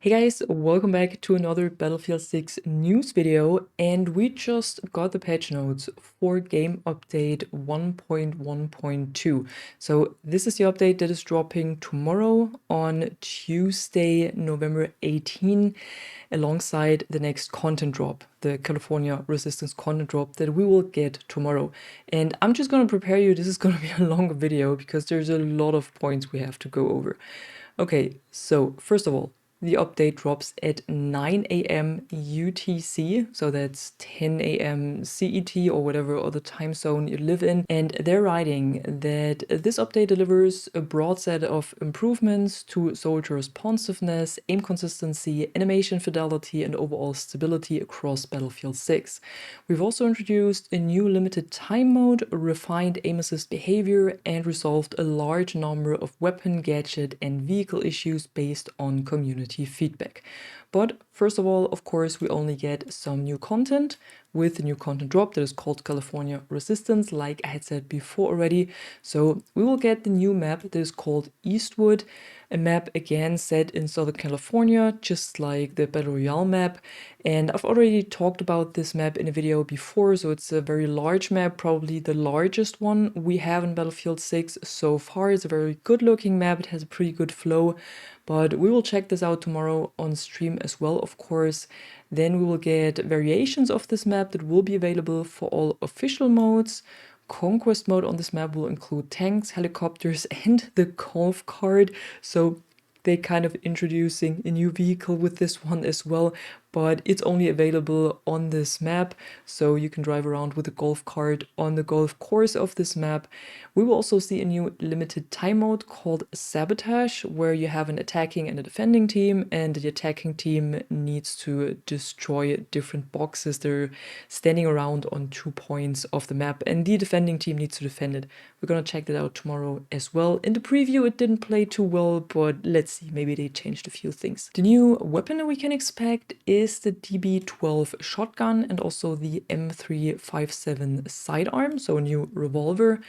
Hey guys, welcome back to another Battlefield 6 news video, and we just got the patch notes for game update 1.1.2. So this is the update that is dropping tomorrow on Tuesday, November 18, alongside the next content drop, the California Resistance content drop that we will get tomorrow. And I'm just going to prepare you, this is going to be a long video because there's a lot of points we have to go over. Okay, so first of all, the update drops at 9 a.m. UTC, so that's 10 a.m. CET or whatever other time zone you live in. And they're writing that this update delivers a broad set of improvements to soldier responsiveness, aim consistency, animation fidelity, and overall stability across Battlefield 6. We've also introduced a new limited time mode, refined aim assist behavior, and resolved a large number of weapon, gadget, and vehicle issues based on community feedback. But first of all, of course, we only get some new content with the new content drop that is called California Resistance, like I had said before already. So we will get the new map that is called Eastwood, a map again set in Southern California, just like the Battle Royale map. And I've already talked about this map in a video before, so it's a very large map, probably the largest one we have in Battlefield 6 so far. It's a very good looking map, it has a pretty good flow, but we will check this out tomorrow on stream as well, of course. Then we will get variations of this map that will be available for all official modes. Conquest mode on this map will include tanks, helicopters, and the golf cart. So they kind of introducing a new vehicle with this one as well, but it's only available on this map, so you can drive around with a golf cart on the golf course of this map. We will also see a new limited time mode called Sabotage, where you have an attacking and a defending team, and the attacking team needs to destroy different boxes that are standing around on 2 points of the map, and the defending team needs to defend it. We're gonna check that out tomorrow as well. In the preview it didn't play too well, but let's see, maybe they changed a few things. The new weapon that we can expect is the DB12 shotgun and also the M357 sidearm, so a new revolver.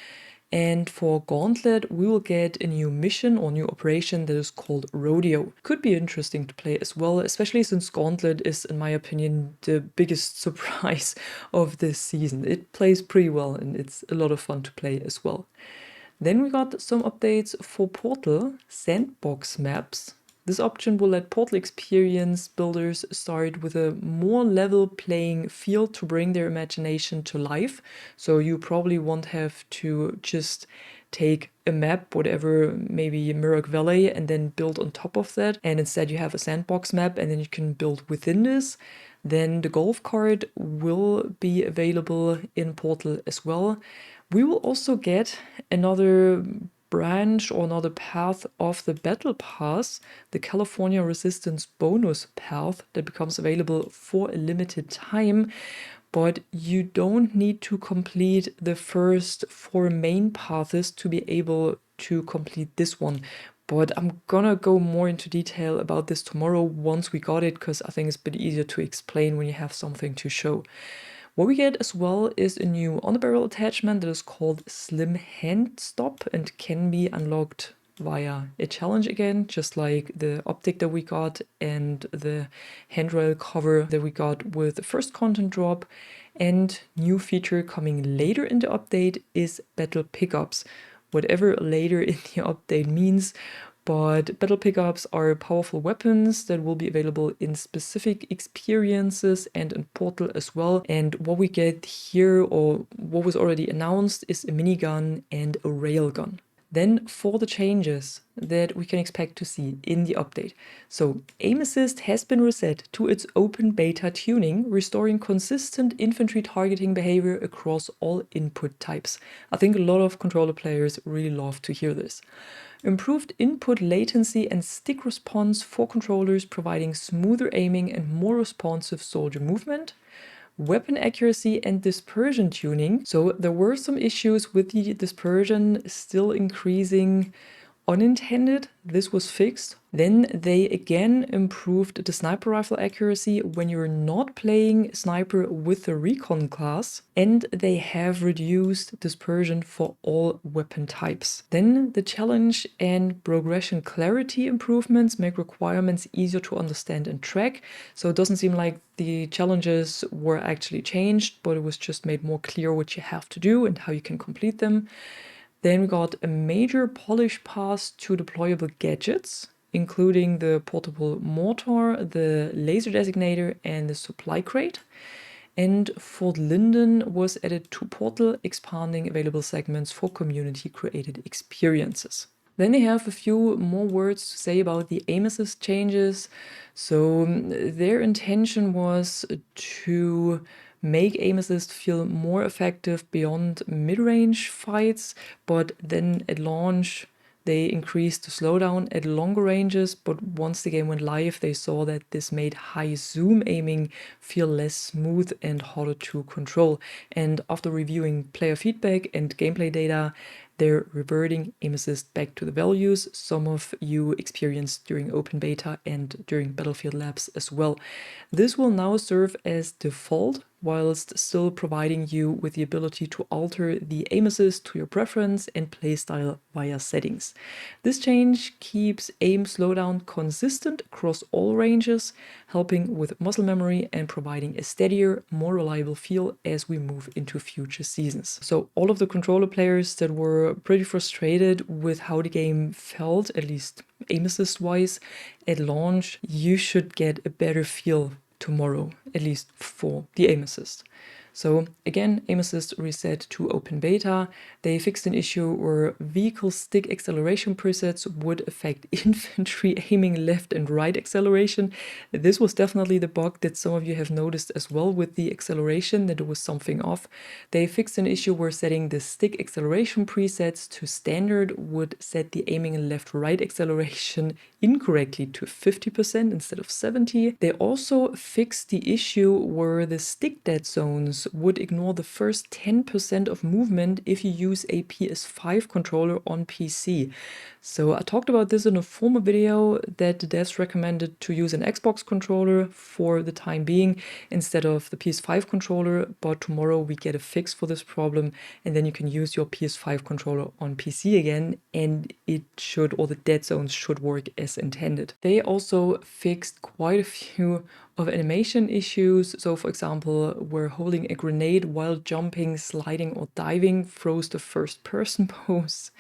And for Gauntlet, we will get a new mission or new operation that is called Rodeo. Could be interesting to play as well, especially since Gauntlet is, in my opinion, the biggest surprise of this season. It plays pretty well and it's a lot of fun to play as well. Then we got some updates for Portal sandbox maps. This option will let Portal experience builders start with a more level playing field to bring their imagination to life. So you probably won't have to just take a map, whatever, maybe Mirror Valley, and then build on top of that. And instead you have a sandbox map and then you can build within this. Then the golf cart will be available in Portal as well. We will also get another branch or another path of the battle pass, the California Resistance bonus path that becomes available for a limited time, but you don't need to complete the first 4 main paths to be able to complete this one. But I'm gonna go more into detail about this tomorrow once we got it, because I think it's a bit easier to explain when you have something to show. What we get as well is a new on-the-barrel attachment that is called Slim Hand Stop and can be unlocked via a challenge again, just like the optic that we got and the handrail cover that we got with the first content drop. And new feature coming later in the update is battle pickups. Whatever later in the update means, but battle pickups are powerful weapons that will be available in specific experiences and in Portal as well. And what we get here, or what was already announced, is a minigun and a railgun. Then for the changes that we can expect to see in the update. So aim assist has been reset to its open beta tuning, restoring consistent infantry targeting behavior across all input types. I think a lot of controller players really love to hear this. Improved input latency and stick response for controllers, providing smoother aiming and more responsive soldier movement. Weapon accuracy and dispersion tuning. So there were some issues with the dispersion still increasing unintended. This was fixed. Then they again improved the sniper rifle accuracy when you're not playing sniper with the recon class, and they have reduced dispersion for all weapon types. Then the challenge and progression clarity improvements make requirements easier to understand and track. So it doesn't seem like the challenges were actually changed, but it was just made more clear what you have to do and how you can complete them. Then we got a major polish pass to deployable gadgets, including the portable mortar, the laser designator, and the supply crate. And Fort Linden was added to Portal, expanding available segments for community-created experiences. Then they have a few more words to say about the aim assist changes. So their intention was to make aim assist feel more effective beyond mid-range fights, but then at launch they increased the slowdown at longer ranges, but once the game went live, they saw that this made high zoom aiming feel less smooth and harder to control. And after reviewing player feedback and gameplay data, they're reverting aim assist back to the values some of you experienced during open beta and during Battlefield Labs as well. This will now serve as default, whilst still providing you with the ability to alter the aim assist to your preference and playstyle via settings. This change keeps aim slowdown consistent across all ranges, helping with muscle memory and providing a steadier, more reliable feel as we move into future seasons. So all of the controller players that were pretty frustrated with how the game felt, at least aim assist wise, at launch, you should get a better feel tomorrow, at least for the aim assist. So again, aim assist reset to open beta. They fixed an issue where vehicle stick acceleration presets would affect infantry aiming left and right acceleration. This was definitely the bug that some of you have noticed as well with the acceleration, that there was something off. They fixed an issue where setting the stick acceleration presets to standard would set the aiming and left-right acceleration incorrectly to 50% instead of 70%. They also fixed the issue where the stick dead zones would ignore the first 10% of movement if you use a PS5 controller on PC. So I talked about this in a former video that the devs recommended to use an Xbox controller for the time being instead of the PS5 controller, but tomorrow we get a fix for this problem and then you can use your PS5 controller on PC again and it should, or the dead zones should work as intended. They also fixed quite a few of animation issues. So for example, where holding a grenade while jumping, sliding or diving froze the first person pose.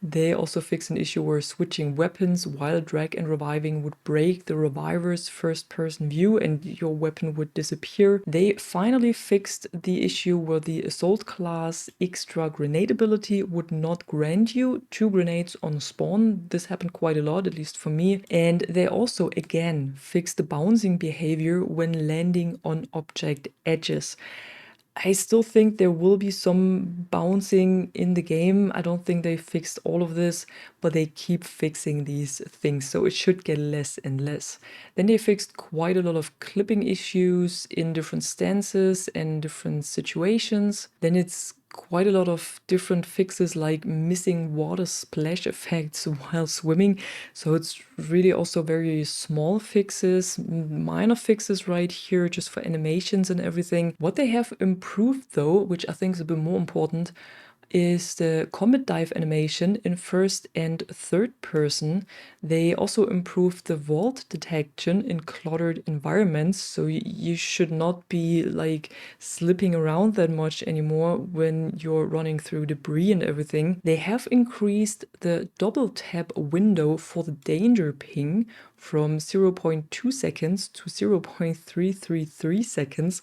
They also fixed an issue where switching weapons while drag and reviving would break the reviver's first-person view and your weapon would disappear. They finally fixed the issue where the assault class extra grenade ability would not grant you 2 grenades on spawn. This happened quite a lot, at least for me. And they also again fixed the bouncing behavior when landing on object edges. I still think there will be some bouncing in the game. I don't think they fixed all of this, but they keep fixing these things, so it should get less and less. Then they fixed quite a lot of clipping issues in different stances and different situations. Then it's quite a lot of different fixes like missing water splash effects while swimming. So it's really also very small fixes, minor fixes right here just for animations and everything. What they have improved though, which I think is a bit more important, is the combat dive animation in first and third person. They also improved the vault detection in cluttered environments, so you should not be like slipping around that much anymore when you're running through debris and everything. They have increased the double tap window for the danger ping from 0.2 seconds to 0.333 seconds.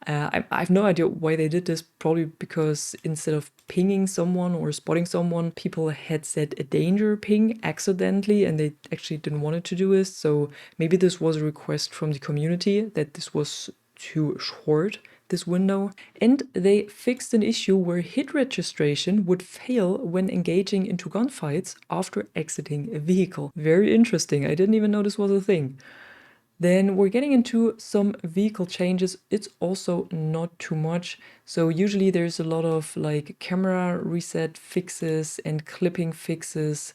I have no idea why they did this, probably because instead of pinging someone or spotting someone, people had set a danger ping accidentally and they actually didn't want it to do this. So maybe this was a request from the community that this was too short, this window. And they fixed an issue where hit registration would fail when engaging into gunfights after exiting a vehicle. Very interesting. I didn't even know this was a thing. Then we're getting into some vehicle changes. It's also not too much. So usually there's a lot of like camera reset fixes and clipping fixes.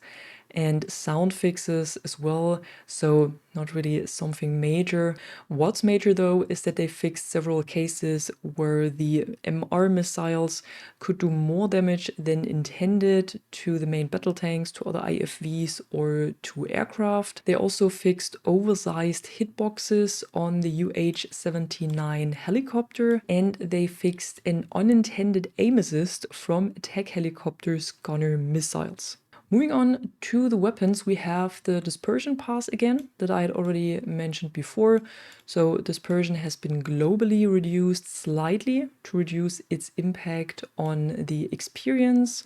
and sound fixes as well, so not really something major. What's major though is that they fixed several cases where the MR missiles could do more damage than intended to the main battle tanks, to other IFVs, or to aircraft. They also fixed oversized hitboxes on the UH-79 helicopter, and they fixed an unintended aim assist from attack helicopters' gunner missiles. Moving on to the weapons, we have the dispersion pass again that I had already mentioned before. So dispersion has been globally reduced slightly to reduce its impact on the experience.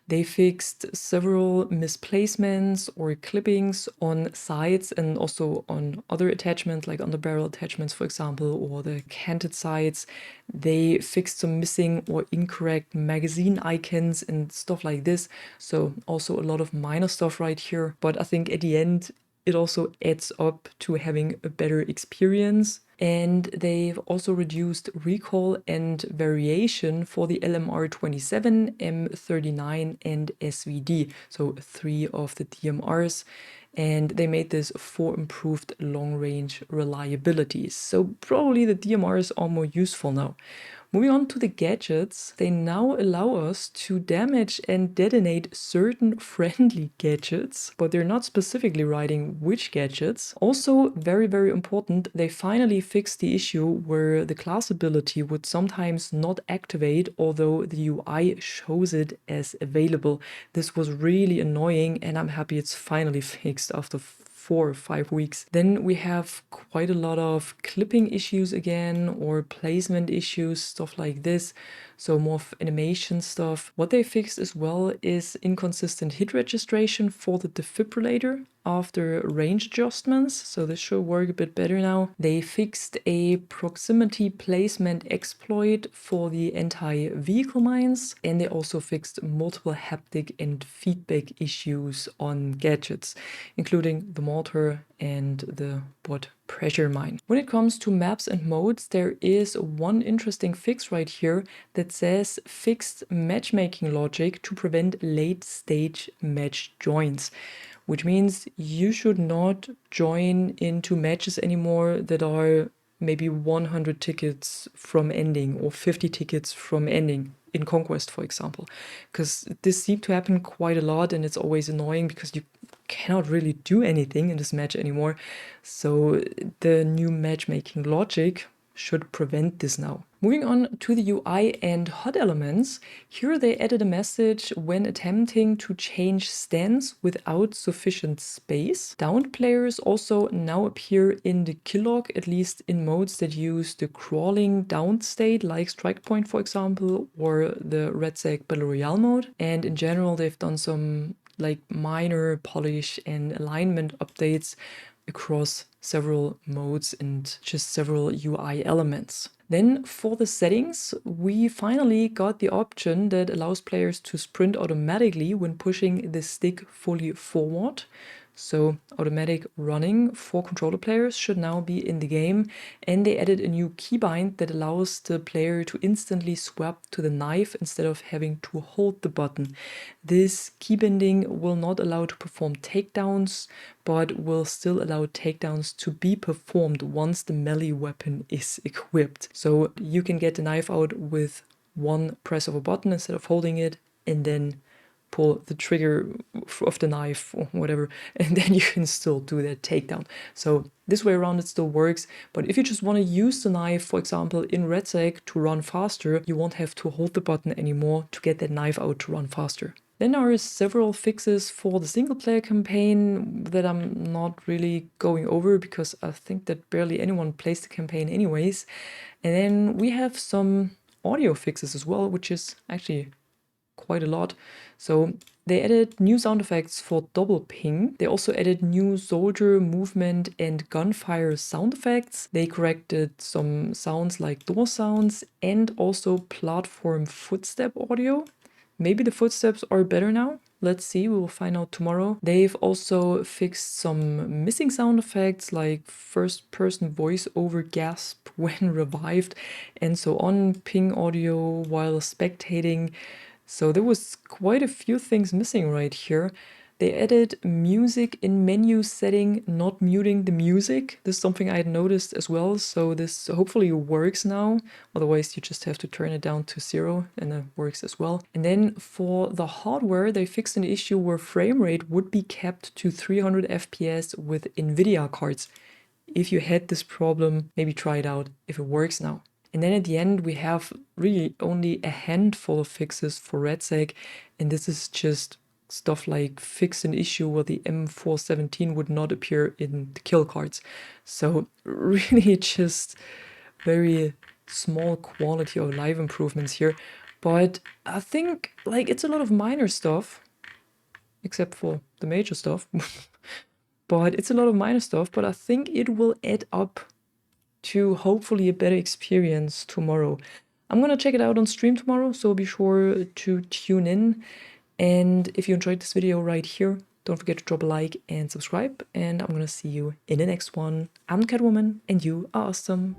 They fixed several misplacements or clippings on sides and also on other attachments like on the barrel attachments, for example, or the canted sides. They fixed some missing or incorrect magazine icons and stuff like this. So also a lot of minor stuff right here. But I think at the end, it also adds up to having a better experience. And they've also reduced recoil and variation for the LMR-27, M39, and SVD, so 3 of the DMRs. And they made this for improved long-range reliability. So probably the DMRs are more useful now. Moving on to the gadgets, they now allow us to damage and detonate certain friendly gadgets, but they're not specifically writing which gadgets. Also, very, very important, they finally fixed the issue where the class ability would sometimes not activate, although the UI shows it as available. This was really annoying, and I'm happy it's finally fixed after 4 or 5 weeks. Then we have quite a lot of clipping issues again, or placement issues, stuff like this. So more of animation stuff. What they fixed as well is inconsistent hit registration for the defibrillator after range adjustments. So this should work a bit better now. They fixed a proximity placement exploit for the anti-vehicle mines, and they also fixed multiple haptic and feedback issues on gadgets, including the mortar and the bot pressure mine. When it comes to maps and modes, there is one interesting fix right here that says fixed matchmaking logic to prevent late stage match joins, which means you should not join into matches anymore that are maybe 100 tickets from ending or 50 tickets from ending in Conquest, for example, because this seemed to happen quite a lot, and it's always annoying because you cannot really do anything in this match anymore. So the new matchmaking logic should prevent this now. Moving on to the UI and HUD elements, here they added a message when attempting to change stance without sufficient space. Downed players also now appear in the kill log, at least in modes that use the crawling downed state, like Strike Point, for example, or the RedSec Battle Royale mode. And in general, they've done some like minor polish and alignment updates across several modes and just several UI elements. Then for the settings, we finally got the option that allows players to sprint automatically when pushing the stick fully forward. So automatic running for controller players should now be in the game, and they added a new keybind that allows the player to instantly swap to the knife instead of having to hold the button. This keybinding will not allow to perform takedowns, but will still allow takedowns to be performed once the melee weapon is equipped. So you can get the knife out with one press of a button instead of holding it, and then pull the trigger of the knife or whatever, and then you can still do that takedown. So this way around it still works, but if you just want to use the knife, for example, in RedSec to run faster, you won't have to hold the button anymore to get that knife out to run faster. Then there are several fixes for the single player campaign that I'm not really going over because I think that barely anyone plays the campaign anyways. And then we have some audio fixes as well, which is actually quite a lot. So they added new sound effects for double ping. They also added new soldier movement and gunfire sound effects. They corrected some sounds like door sounds and also platform footstep audio. Maybe the footsteps are better now. Let's see, we will find out tomorrow. They've also fixed some missing sound effects like first person voiceover gasp when revived and so on, ping audio while spectating. So there was quite a few things missing right here. They added music in menu setting, not muting the music. This is something I had noticed as well, so this hopefully works now. Otherwise, you just have to turn it down to 0 and it works as well. And then for the hardware, they fixed an issue where frame rate would be kept to 300 FPS with NVIDIA cards. If you had this problem, maybe try it out if it works now. And then at the end, we have really only a handful of fixes for RedSec, and this is just stuff like fix an issue where the M417 would not appear in the kill cards. So really just very small quality of life improvements here. But I think like it's a lot of minor stuff, except for the major stuff. But it's a lot of minor stuff, but I think it will add up to hopefully a better experience tomorrow. I'm gonna check it out on stream tomorrow, so be sure to tune in. And if you enjoyed this video right here, don't forget to drop a like and subscribe, and I'm gonna see you in the next one. I'm Catwoman, and you are awesome.